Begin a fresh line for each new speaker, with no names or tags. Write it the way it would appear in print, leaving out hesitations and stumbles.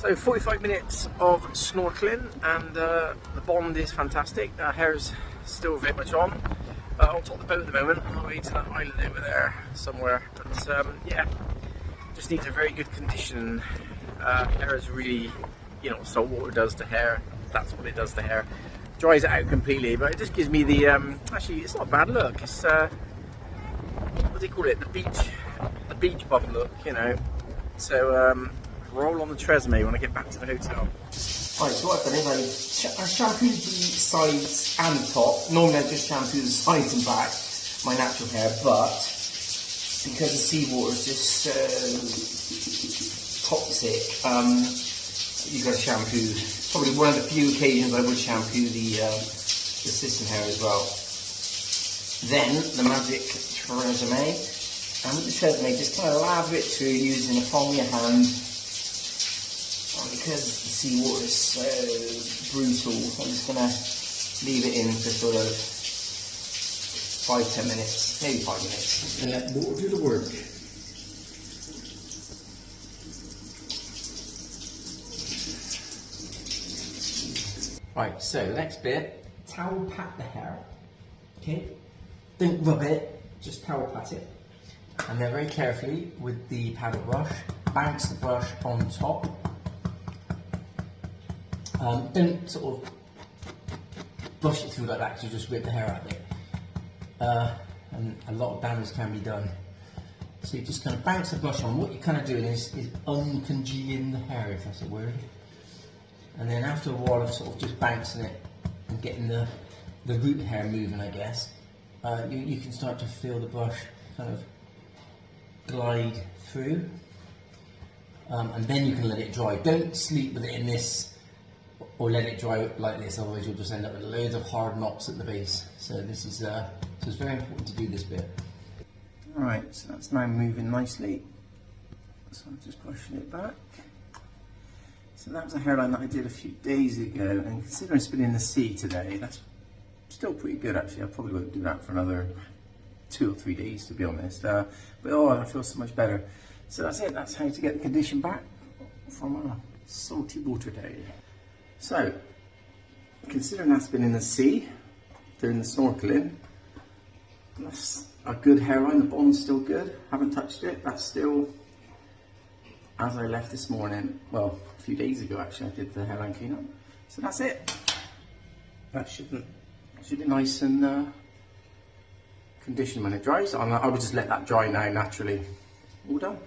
So 45 minutes of snorkeling, and the bond is fantastic. Hair's still very much on top of the boat at the moment, on the way to that island over there somewhere. But yeah, just needs a very good condition. Hair is really, you know, salt water does to hair. That's what it does to hair. Dries it out completely, but it just gives me the actually, it's not a bad look. It's what do you call it? The beach bum look, you know. So roll on the tresemme when I get back to the hotel. Right, so what I've done is I shampooed the sides and the top. Normally I just shampoo the sides and back, my natural hair, but because the seawater is just so toxic, you've got to shampoo. Probably one of the few occasions I would shampoo the system hair as well. Then the magic tresemme, and with the tresemme just kind of lather it through using the palm of your hand. And because the seawater is so brutal, I'm just going to leave it in for sort of 5-10 minutes, maybe 5 minutes. And let water do the work. Right, so next bit, towel pat the hair. Okay, don't rub it, just towel pat it. And then very carefully with the paddle brush, bounce the brush on top. Don't sort of brush it through like that, because you just rip the hair out of it. And a lot of damage can be done. So you just kind of bounce the brush on. What you're kind of doing is uncongealing the hair, if that's a word. And then after a while of sort of just bouncing it and getting the root hair moving, I guess, you can start to feel the brush kind of glide through. And then you can let it dry. Don't sleep with it in this, or let it dry like this, otherwise you'll just end up with loads of hard knots at the base. So this is so it's very important to do this bit. Alright, so that's now moving nicely. So I'm just pushing it back. So that was a hairline that I did a few days ago, and considering it's been in the sea today, that's still pretty good actually. I probably won't do that for another 2 or 3 days, to be honest. But oh, I feel so much better. So that's it, that's how to get the condition back from a salty water day. So, considering that's been in the sea, doing the snorkeling, that's a good hairline, the bond's still good, haven't touched it, that's still as I left this morning, well, a few days ago actually, I did the hairline cleanup. So that's it. That should be nice and conditioned when it dries. I would just let that dry now naturally. All done.